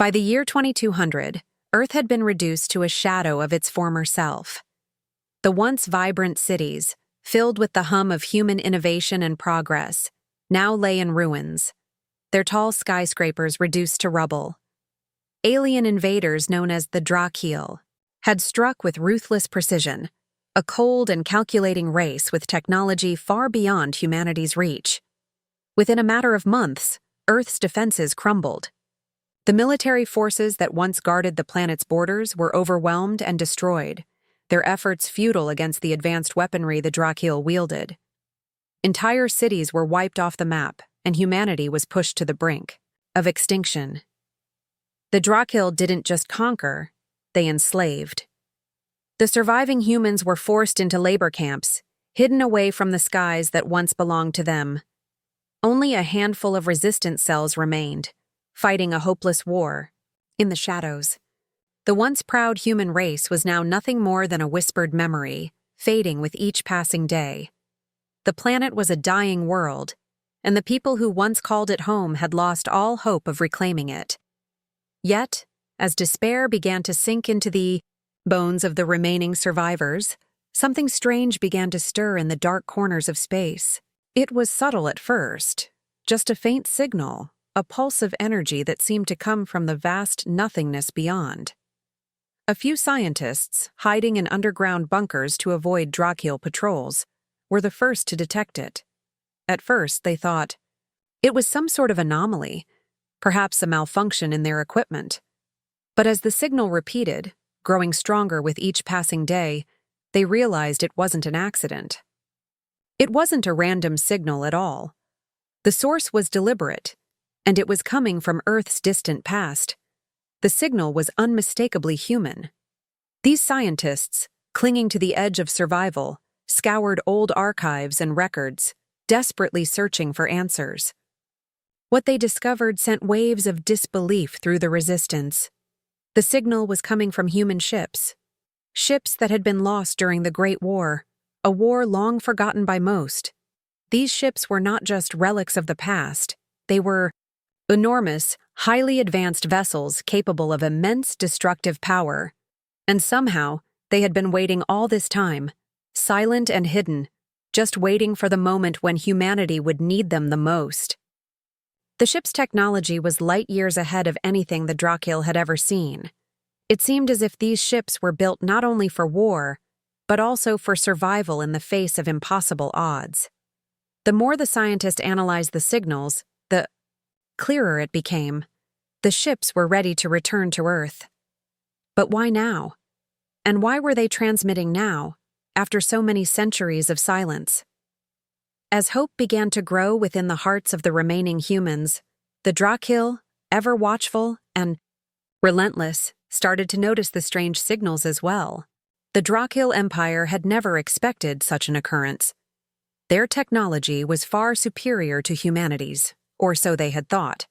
By the year 2200, Earth had been reduced to a shadow of its former self. The once vibrant cities, filled with the hum of human innovation and progress, now lay in ruins, their tall skyscrapers reduced to rubble. Alien invaders known as the Dracul had struck with ruthless precision, a cold and calculating race with technology far beyond humanity's reach. Within a matter of months, Earth's defenses crumbled. The military forces that once guarded the planet's borders were overwhelmed and destroyed, their efforts futile against the advanced weaponry the Dracul wielded. Entire cities were wiped off the map, and humanity was pushed to the brink of extinction. The Dracul didn't just conquer, they enslaved. The surviving humans were forced into labor camps, hidden away from the skies that once belonged to them. Only a handful of resistance cells remained, fighting a hopeless war in the shadows. The once proud human race was now nothing more than a whispered memory, fading with each passing day. The planet was a dying world, and the people who once called it home had lost all hope of reclaiming it. Yet, as despair began to sink into the bones of the remaining survivors, something strange began to stir in the dark corners of space. It was subtle at first, just a faint signal, a pulse of energy that seemed to come from the vast nothingness beyond. A few scientists, hiding in underground bunkers to avoid Dracul patrols, were the first to detect it. At first, they thought it was some sort of anomaly, perhaps a malfunction in their equipment. But as the signal repeated, growing stronger with each passing day, they realized it wasn't an accident. It wasn't a random signal at all. The source was deliberate, and it was coming from Earth's distant past. The signal was unmistakably human. These scientists, clinging to the edge of survival, scoured old archives and records, desperately searching for answers. What they discovered sent waves of disbelief through the resistance. The signal was coming from human ships that had been lost during the Great War, a war long forgotten by most. These ships were not just relics of the past, they were enormous, highly advanced vessels capable of immense destructive power. And somehow, they had been waiting all this time, silent and hidden, just waiting for the moment when humanity would need them the most. The ship's technology was light years ahead of anything the Dracul had ever seen. It seemed as if these ships were built not only for war, but also for survival in the face of impossible odds. The more the scientist analyzed the signals, the clearer it became. The ships were ready to return to Earth. But why now? And why were they transmitting now, after so many centuries of silence? As hope began to grow within the hearts of the remaining humans, the Dracul, ever watchful and relentless, started to notice the strange signals as well. The Dracul Empire had never expected such an occurrence. Their technology was far superior to humanity's, or so they had thought.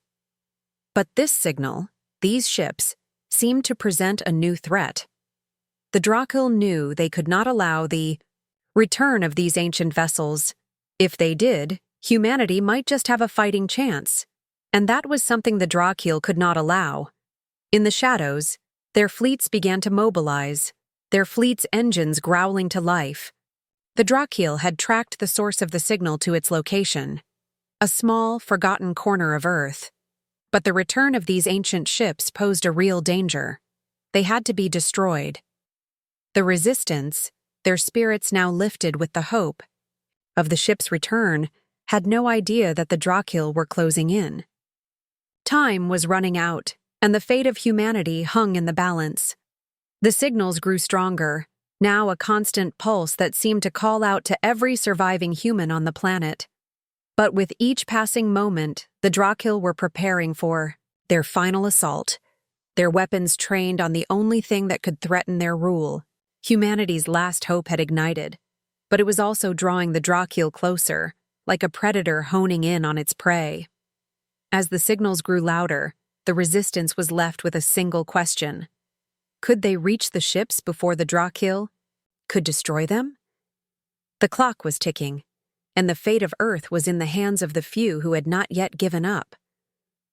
But this signal, these ships, seemed to present a new threat. The Dracul knew they could not allow the return of these ancient vessels. If they did, humanity might just have a fighting chance, and that was something the Dracul could not allow. In the shadows, their fleets began to mobilize, their fleet's engines growling to life. The Dracul had tracked the source of the signal to its location, a small, forgotten corner of Earth. But the return of these ancient ships posed a real danger. They had to be destroyed. The resistance, their spirits now lifted with the hope of the ship's return, had no idea that the Dracul were closing in. Time was running out, and the fate of humanity hung in the balance. The signals grew stronger, now a constant pulse that seemed to call out to every surviving human on the planet. But with each passing moment, the Dracul were preparing for their final assault, their weapons trained on the only thing that could threaten their rule. Humanity's last hope had ignited, but it was also drawing the Dracul closer, like a predator honing in on its prey. As the signals grew louder, the resistance was left with a single question. Could they reach the ships before the Dracul could destroy them? The clock was ticking, and the fate of Earth was in the hands of the few who had not yet given up.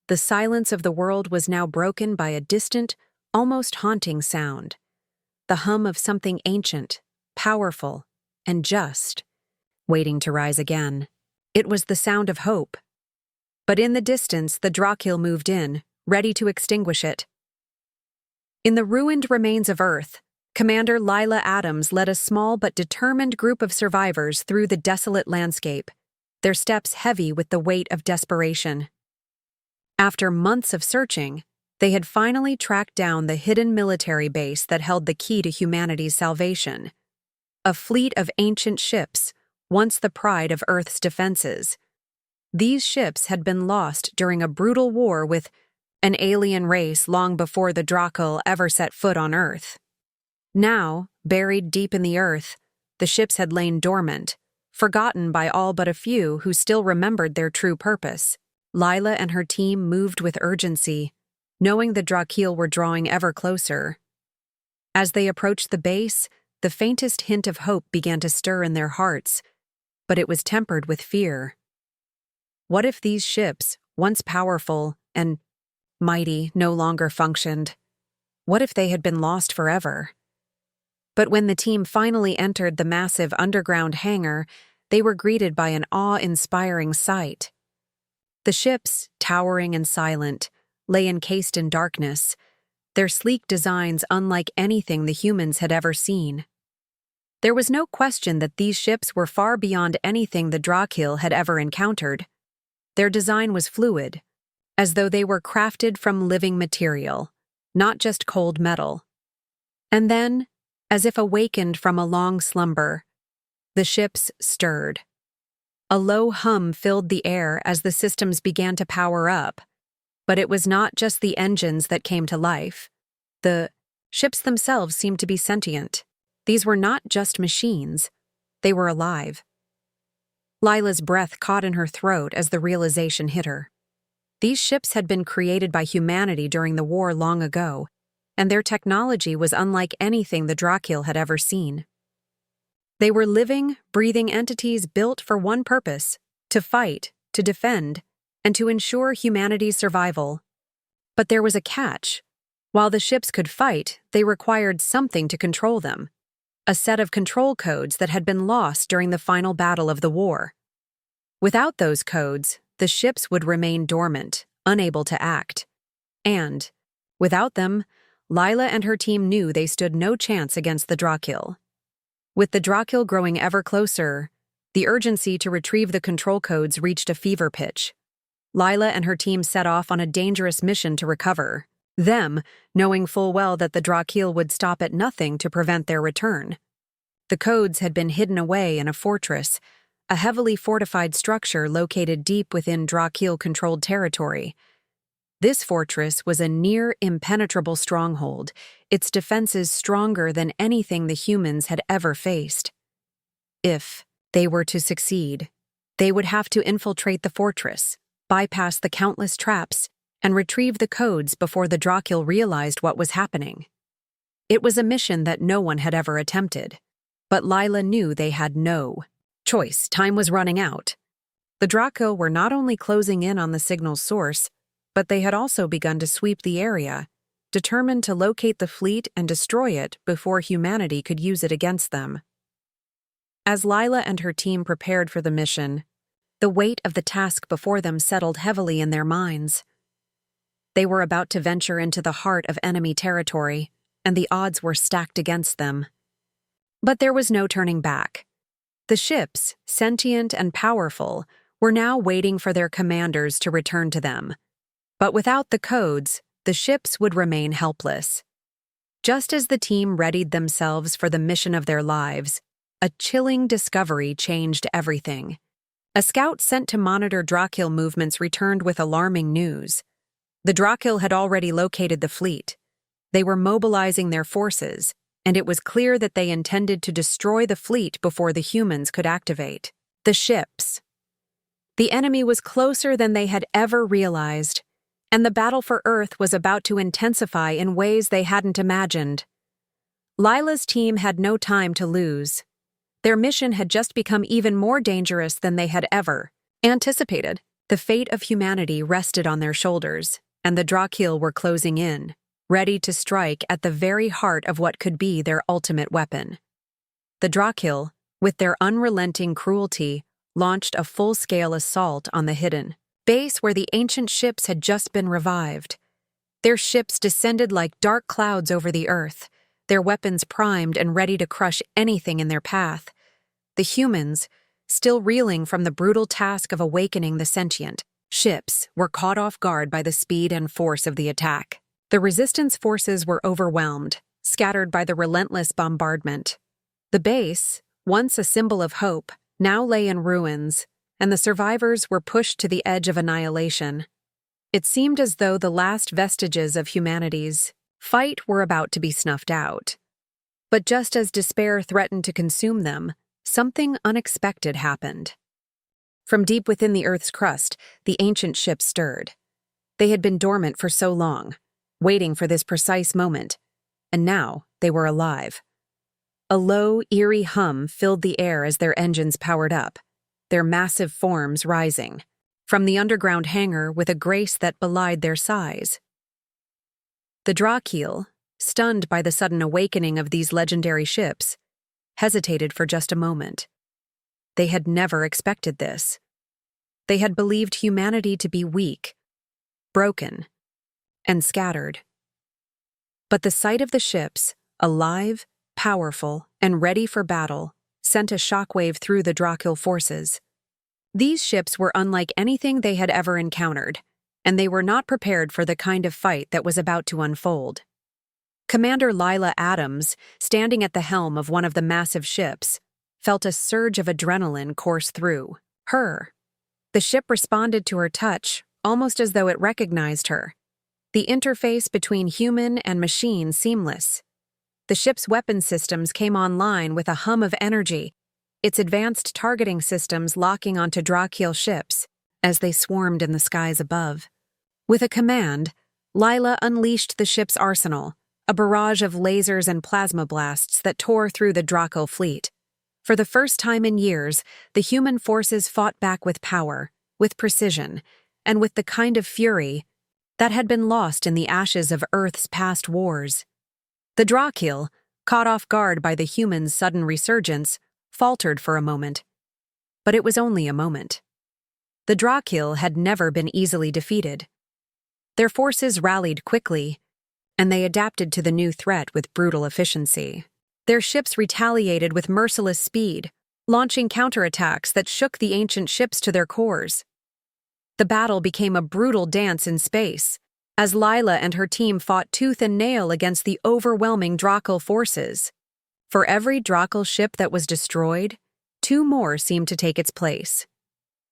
The silence of the world was now broken by a distant, almost haunting sound. The hum of something ancient, powerful, and just, waiting to rise again. It was the sound of hope. But in the distance, the Drakil moved in, ready to extinguish it. In the ruined remains of Earth, Commander Lila Adams led a small but determined group of survivors through the desolate landscape, their steps heavy with the weight of desperation. After months of searching, they had finally tracked down the hidden military base that held the key to humanity's salvation. A fleet of ancient ships, once the pride of Earth's defenses. These ships had been lost during a brutal war with an alien race long before the Drakil ever set foot on Earth. Now, buried deep in the earth, the ships had lain dormant, forgotten by all but a few who still remembered their true purpose. Lila and her team moved with urgency, knowing the Drakil were drawing ever closer. As they approached the base, the faintest hint of hope began to stir in their hearts, but it was tempered with fear. What if these ships, once powerful and mighty, no longer functioned? What if they had been lost forever? But when the team finally entered the massive underground hangar, they were greeted by an awe-inspiring sight. The ships, towering and silent, lay encased in darkness, their sleek designs unlike anything the humans had ever seen. There was no question that these ships were far beyond anything the Drakil had ever encountered. Their design was fluid, as though they were crafted from living material, not just cold metal. And then, as if awakened from a long slumber, the ships stirred. A low hum filled the air as the systems began to power up, but it was not just the engines that came to life. The ships themselves seemed to be sentient. These were not just machines, they were alive. Lila's breath caught in her throat as the realization hit her. These ships had been created by humanity during the war long ago, and their technology was unlike anything the Drakil had ever seen. They were living, breathing entities built for one purpose: to fight, to defend, and to ensure humanity's survival. But there was a catch. While the ships could fight, they required something to control them. A set of control codes that had been lost during the final battle of the war. Without those codes, the ships would remain dormant, unable to act. And, without them, Lila and her team knew they stood no chance against the Drakil. With the Drakil growing ever closer, the urgency to retrieve the control codes reached a fever pitch. Lila and her team set off on a dangerous mission to recover, them knowing full well that the Drakil would stop at nothing to prevent their return. The codes had been hidden away in a fortress, a heavily fortified structure located deep within Drakil-controlled territory. This fortress was a near-impenetrable stronghold, its defenses stronger than anything the humans had ever faced. If they were to succeed, they would have to infiltrate the fortress, bypass the countless traps, and retrieve the codes before the Drakil realized what was happening. It was a mission that no one had ever attempted, but Lila knew they had no choice. Time was running out. The Drakil were not only closing in on the signal's source, but they had also begun to sweep the area, determined to locate the fleet and destroy it before humanity could use it against them. As Lila and her team prepared for the mission, the weight of the task before them settled heavily in their minds. They were about to venture into the heart of enemy territory, and the odds were stacked against them. But there was no turning back. The ships, sentient and powerful, were now waiting for their commanders to return to them. But without the codes, the ships would remain helpless. Just as the team readied themselves for the mission of their lives, a chilling discovery changed everything. A scout sent to monitor Drakil movements returned with alarming news. The Drakil had already located the fleet. They were mobilizing their forces, and it was clear that they intended to destroy the fleet before the humans could activate. The ships. The enemy was closer than they had ever realized, and the battle for Earth was about to intensify in ways they hadn't imagined. Lila's team had no time to lose. Their mission had just become even more dangerous than they had ever anticipated. The fate of humanity rested on their shoulders, and the Drakil were closing in, ready to strike at the very heart of what could be their ultimate weapon. The Drakil, with their unrelenting cruelty, launched a full-scale assault on the hidden base where the ancient ships had just been revived. Their ships descended like dark clouds over the earth, their weapons primed and ready to crush anything in their path. The humans, still reeling from the brutal task of awakening the sentient ships, were caught off guard by the speed and force of the attack. The resistance forces were overwhelmed, scattered by the relentless bombardment. The base, once a symbol of hope, now lay in ruins, and the survivors were pushed to the edge of annihilation. It seemed as though the last vestiges of humanity's fight were about to be snuffed out. But just as despair threatened to consume them, something unexpected happened. From deep within the Earth's crust, the ancient ships stirred. They had been dormant for so long, waiting for this precise moment, and now they were alive. A low, eerie hum filled the air as their engines powered up, their massive forms rising from the underground hangar with a grace that belied their size. The Drakil, stunned by the sudden awakening of these legendary ships, hesitated for just a moment. They had never expected this. They had believed humanity to be weak, broken, and scattered. But the sight of the ships, alive, powerful, and ready for battle, sent a shockwave through the Drakil forces. These ships were unlike anything they had ever encountered, and they were not prepared for the kind of fight that was about to unfold. Commander Lila Adams, standing at the helm of one of the massive ships, felt a surge of adrenaline course through her. The ship responded to her touch, almost as though it recognized her. The interface between human and machine seamless. The ship's weapon systems came online with a hum of energy, its advanced targeting systems locking onto Drakil ships as they swarmed in the skies above. With a command, Lila unleashed the ship's arsenal, a barrage of lasers and plasma blasts that tore through the Drakil fleet. For the first time in years, the human forces fought back with power, with precision, and with the kind of fury that had been lost in the ashes of Earth's past wars. The Drakil, caught off guard by the humans' sudden resurgence, faltered for a moment. But it was only a moment. The Drakil had never been easily defeated. Their forces rallied quickly, and they adapted to the new threat with brutal efficiency. Their ships retaliated with merciless speed, launching counterattacks that shook the ancient ships to their cores. The battle became a brutal dance in space, as Lila and her team fought tooth and nail against the overwhelming Drakil forces. For every Drakil ship that was destroyed, 2 more seemed to take its place.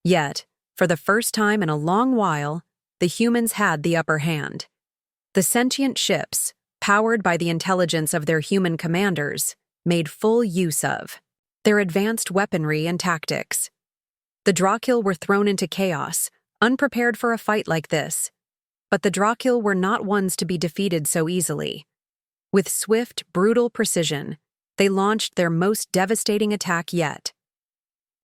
Yet, for the first time in a long while, the humans had the upper hand. The sentient ships, powered by the intelligence of their human commanders, made full use of their advanced weaponry and tactics. The Drakil were thrown into chaos, unprepared for a fight like this. But the Drakil were not ones to be defeated so easily. With swift, brutal precision, they launched their most devastating attack yet.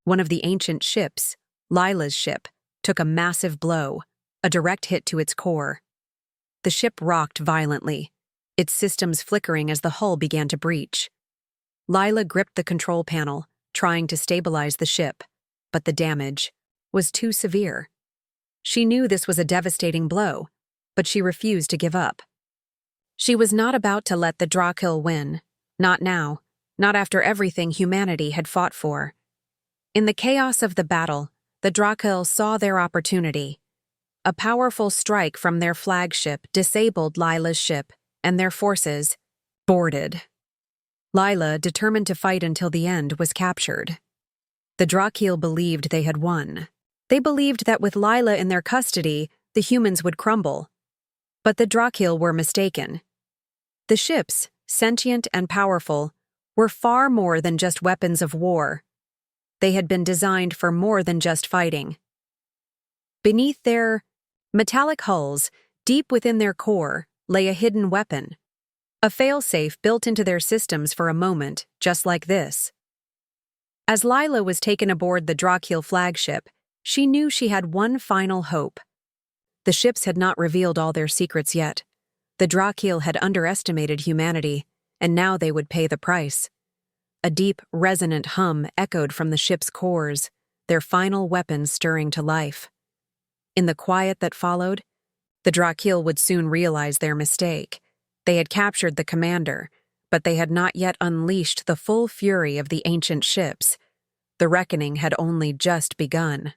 One of the ancient ships, Lila's ship, took a massive blow, a direct hit to its core. The ship rocked violently, its systems flickering as the hull began to breach. Lila gripped the control panel, trying to stabilize the ship, but the damage was too severe. She knew this was a devastating blow, but she refused to give up. She was not about to let the Drakil win, not now, not after everything humanity had fought for. In the chaos of the battle, the Drakil saw their opportunity. A powerful strike from their flagship disabled Lila's ship, and their forces boarded. Lila, determined to fight until the end, was captured. The Drakil believed they had won. They believed that with Lila in their custody, the humans would crumble. But the Drakil were mistaken. The ships, sentient and powerful, were far more than just weapons of war. They had been designed for more than just fighting. Beneath their metallic hulls, deep within their core, lay a hidden weapon. A failsafe built into their systems for a moment, just like this. As Lila was taken aboard the Drakil flagship, she knew she had one final hope. The ships had not revealed all their secrets yet. The Drakeel had underestimated humanity, and now they would pay the price. A deep, resonant hum echoed from the ship's cores, their final weapons stirring to life. In the quiet that followed, the Drakeel would soon realize their mistake. They had captured the commander, but they had not yet unleashed the full fury of the ancient ships. The reckoning had only just begun.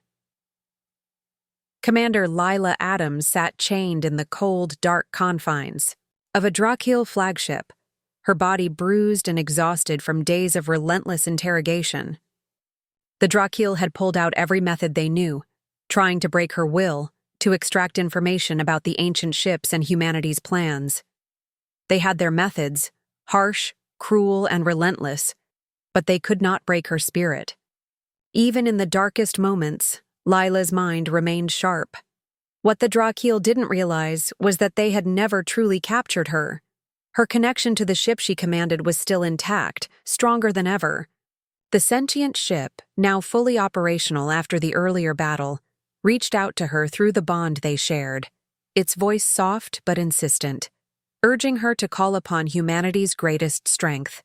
Commander Lila Adams sat chained in the cold, dark confines of a Drakeel flagship, her body bruised and exhausted from days of relentless interrogation. The Drakeel had pulled out every method they knew, trying to break her will, to extract information about the ancient ships and humanity's plans. They had their methods, harsh, cruel, and relentless, but they could not break her spirit. Even in the darkest moments, Lila's mind remained sharp. What the Drakeel didn't realize was that they had never truly captured her. Her connection to the ship she commanded was still intact, stronger than ever. The sentient ship, now fully operational after the earlier battle, reached out to her through the bond they shared, its voice soft but insistent, urging her to call upon humanity's greatest strength: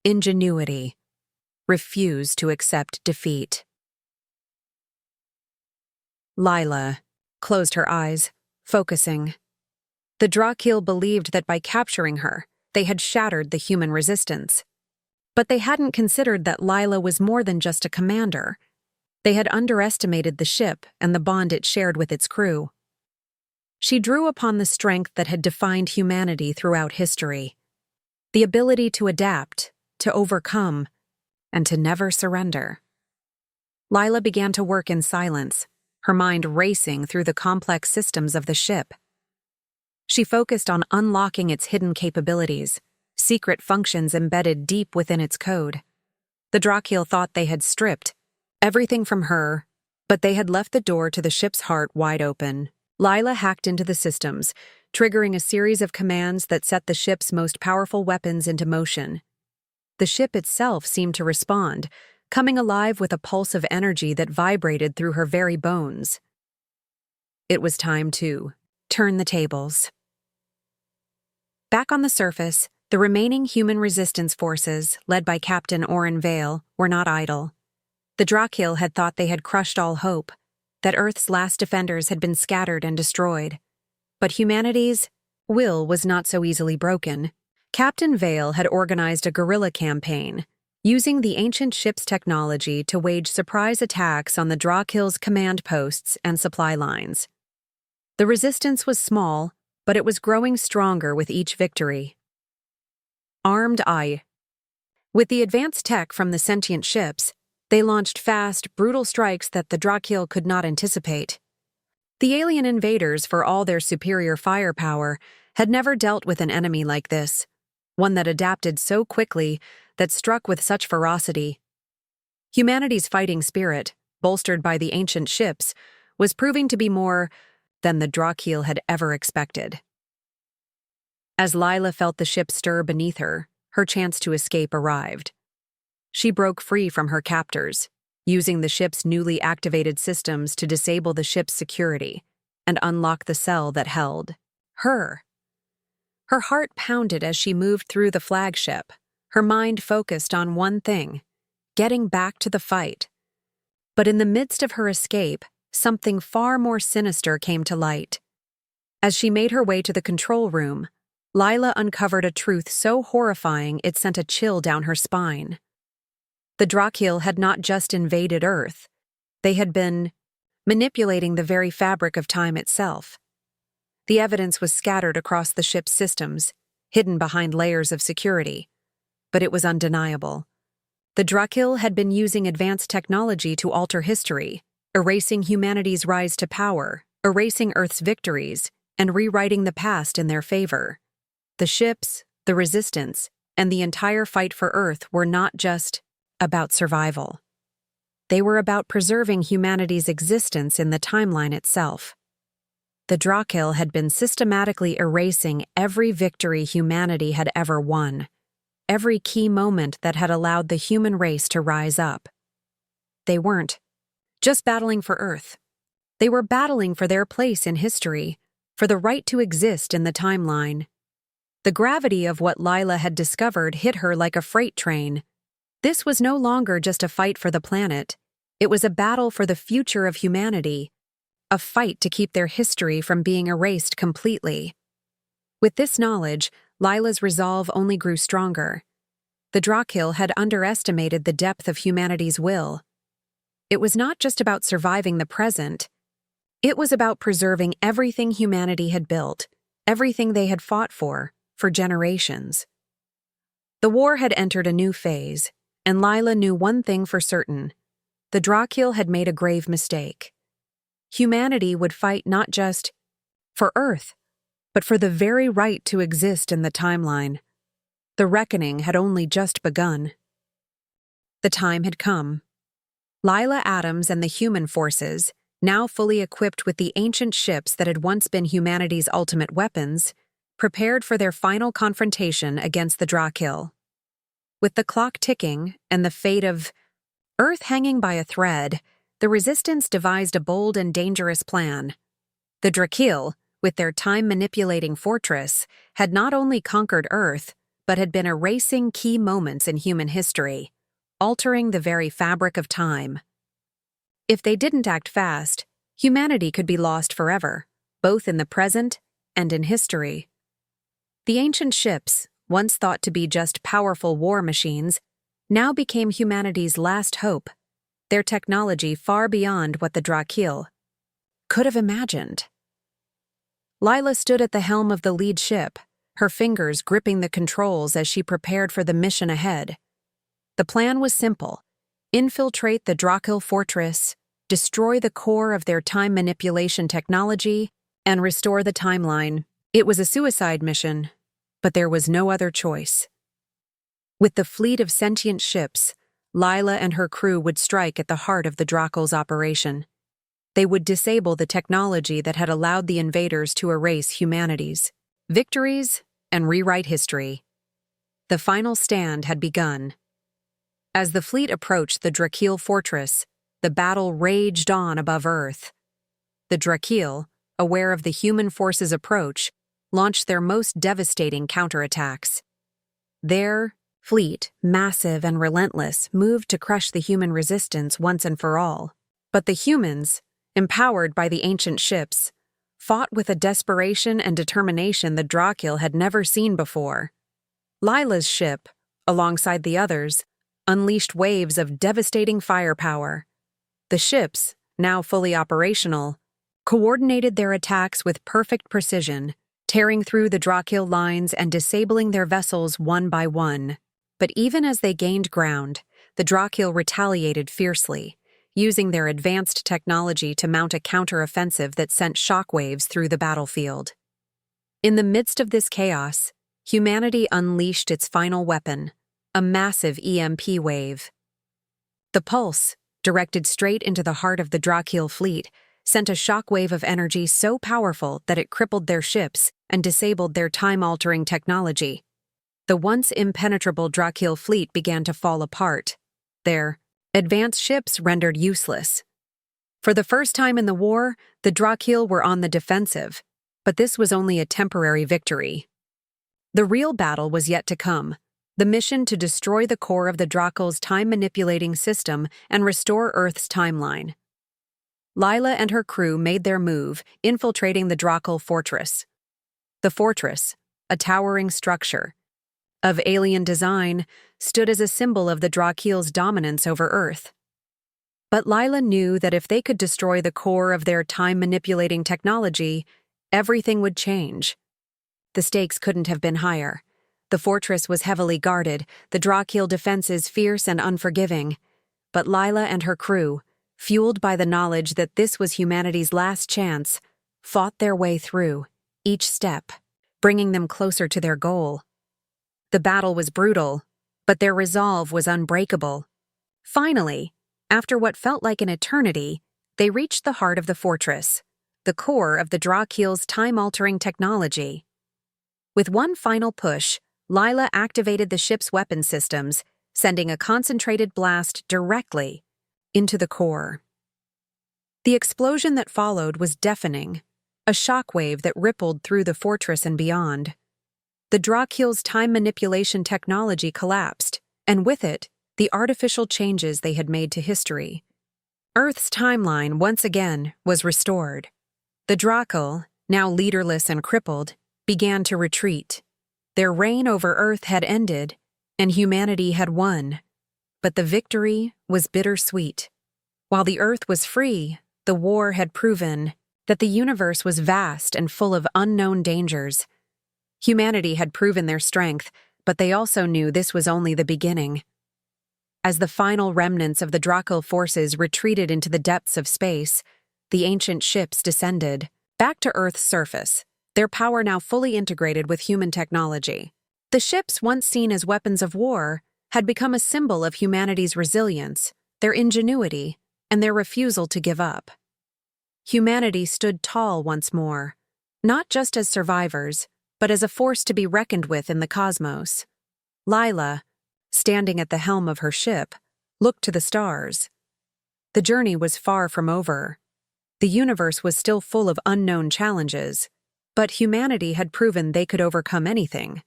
ingenuity. Refuse to accept defeat. Lila closed her eyes, focusing. The Drakeel believed that by capturing her, they had shattered the human resistance. But they hadn't considered that Lila was more than just a commander. They had underestimated the ship and the bond it shared with its crew. She drew upon the strength that had defined humanity throughout history. The ability to adapt, to overcome, and to never surrender. Lila began to work in silence, her mind racing through the complex systems of the ship. She focused on unlocking its hidden capabilities, secret functions embedded deep within its code. The Drakeel thought they had stripped everything from her, but they had left the door to the ship's heart wide open. Lila hacked into the systems, triggering a series of commands that set the ship's most powerful weapons into motion. The ship itself seemed to respond, coming alive with a pulse of energy that vibrated through her very bones. It was time to turn the tables. Back on the surface, the remaining human resistance forces, led by Captain Oren Vale, were not idle. The Drakeel had thought they had crushed all hope, that Earth's last defenders had been scattered and destroyed. But humanity's will was not so easily broken. Captain Vale had organized a guerrilla campaign, using the ancient ship's technology to wage surprise attacks on the Drakeel's command posts and supply lines. The resistance was small, but it was growing stronger with each victory. Armed eye. With the advanced tech from the sentient ships, they launched fast, brutal strikes that the Drakeel could not anticipate. The alien invaders, for all their superior firepower, had never dealt with an enemy like this, one that adapted so quickly, that struck with such ferocity. Humanity's fighting spirit, bolstered by the ancient ships, was proving to be more than the Drakeel had ever expected. As Lila felt the ship stir beneath her, her chance to escape arrived. She broke free from her captors, using the ship's newly activated systems to disable the ship's security and unlock the cell that held her. Her heart pounded as she moved through the flagship, her mind focused on one thing: getting back to the fight. But in the midst of her escape, something far more sinister came to light. As she made her way to the control room, Lila uncovered a truth so horrifying it sent a chill down her spine. The Drakeel had not just invaded Earth. They had been manipulating the very fabric of time itself. The evidence was scattered across the ship's systems, hidden behind layers of security. But it was undeniable. The Drakeel had been using advanced technology to alter history, erasing humanity's rise to power, erasing Earth's victories, and rewriting the past in their favor. The ships, the resistance, and the entire fight for Earth were not just about survival. They were about preserving humanity's existence in the timeline itself. The Drakeel had been systematically erasing every victory humanity had ever won, every key moment that had allowed the human race to rise up. They weren't just battling for Earth. They were battling for their place in history, for the right to exist in the timeline. The gravity of what Lila had discovered hit her like a freight train. This was no longer just a fight for the planet. It was a battle for the future of humanity, a fight to keep their history from being erased completely. With this knowledge, Lila's resolve only grew stronger. The Drakil had underestimated the depth of humanity's will. It was not just about surviving the present. It was about preserving everything humanity had built, everything they had fought for generations. The war had entered a new phase, and Lila knew one thing for certain. The Drakil had made a grave mistake. Humanity would fight not just for Earth, but for the very right to exist in the timeline. The reckoning had only just begun. The time had come. Lila Adams and the human forces, now fully equipped with the ancient ships that had once been humanity's ultimate weapons, prepared for their final confrontation against the Drakil. With the clock ticking and the fate of Earth hanging by a thread, the Resistance devised a bold and dangerous plan. The Drakil, with their time-manipulating fortress, had not only conquered Earth, but had been erasing key moments in human history, altering the very fabric of time. If they didn't act fast, humanity could be lost forever, both in the present and in history. The ancient ships, once thought to be just powerful war machines, now became humanity's last hope, their technology far beyond what the Drakil could have imagined. Lila stood at the helm of the lead ship, her fingers gripping the controls as she prepared for the mission ahead. The plan was simple: infiltrate the Drakil fortress, destroy the core of their time manipulation technology, and restore the timeline. It was a suicide mission, but there was no other choice. With the fleet of sentient ships, Lila and her crew would strike at the heart of the Drakil's operation. They would disable the technology that had allowed the invaders to erase humanity's victories and rewrite history. The final stand had begun. As the fleet approached the Drakil fortress, the battle raged on above Earth. The Drakil, aware of the human force's approach, launched their most devastating counterattacks. Their fleet, massive and relentless, moved to crush the human resistance once and for all. But the humans, empowered by the ancient ships, fought with a desperation and determination the Drakil had never seen before. Lila's ship, alongside the others, unleashed waves of devastating firepower. The ships, now fully operational, coordinated their attacks with perfect precision, tearing through the Drakil lines and disabling their vessels one by one. But even as they gained ground, the Drakil retaliated fiercely, using their advanced technology to mount a counter-offensive that sent shockwaves through the battlefield. In the midst of this chaos, humanity unleashed its final weapon, a massive EMP wave. The pulse, directed straight into the heart of the Drakil fleet, sent a shockwave of energy so powerful that it crippled their ships and disabled their time-altering technology. The once impenetrable Drakil fleet began to fall apart, their advanced ships rendered useless. For the first time in the war, the Drakil were on the defensive, but this was only a temporary victory. The real battle was yet to come, the mission to destroy the core of the Drakil's time-manipulating system and restore Earth's timeline. Lila and her crew made their move, infiltrating the Drakil fortress. The fortress, a towering structure of alien design, stood as a symbol of the Drakil's dominance over Earth. But Lila knew that if they could destroy the core of their time-manipulating technology, everything would change. The stakes couldn't have been higher. The fortress was heavily guarded, the Drakil defenses fierce and unforgiving. But Lila and her crew, fueled by the knowledge that this was humanity's last chance, fought their way through, each step, bringing them closer to their goal. The battle was brutal, but their resolve was unbreakable. Finally, after what felt like an eternity, they reached the heart of the fortress, the core of the Drakil's time-altering technology. With one final push, Lila activated the ship's weapon systems, sending a concentrated blast directly into the core. The explosion that followed was deafening, a shockwave that rippled through the fortress and beyond. The Drakyl's time manipulation technology collapsed, and with it, the artificial changes they had made to history. Earth's timeline, once again, was restored. The Drakyl, now leaderless and crippled, began to retreat. Their reign over Earth had ended, and humanity had won. But the victory was bittersweet. While the Earth was free, the war had proven that the universe was vast and full of unknown dangers. Humanity had proven their strength, but they also knew this was only the beginning. As the final remnants of the Drakyl forces retreated into the depths of space, the ancient ships descended, back to Earth's surface, their power now fully integrated with human technology. The ships, once seen as weapons of war, had become a symbol of humanity's resilience, their ingenuity, and their refusal to give up. Humanity stood tall once more, not just as survivors, but as a force to be reckoned with in the cosmos. Lila, standing at the helm of her ship, looked to the stars. The journey was far from over. The universe was still full of unknown challenges, but humanity had proven they could overcome anything.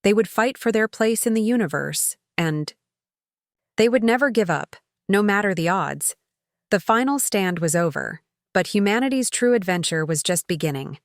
They would fight for their place in the universe, and they would never give up, no matter the odds. The final stand was over, but humanity's true adventure was just beginning.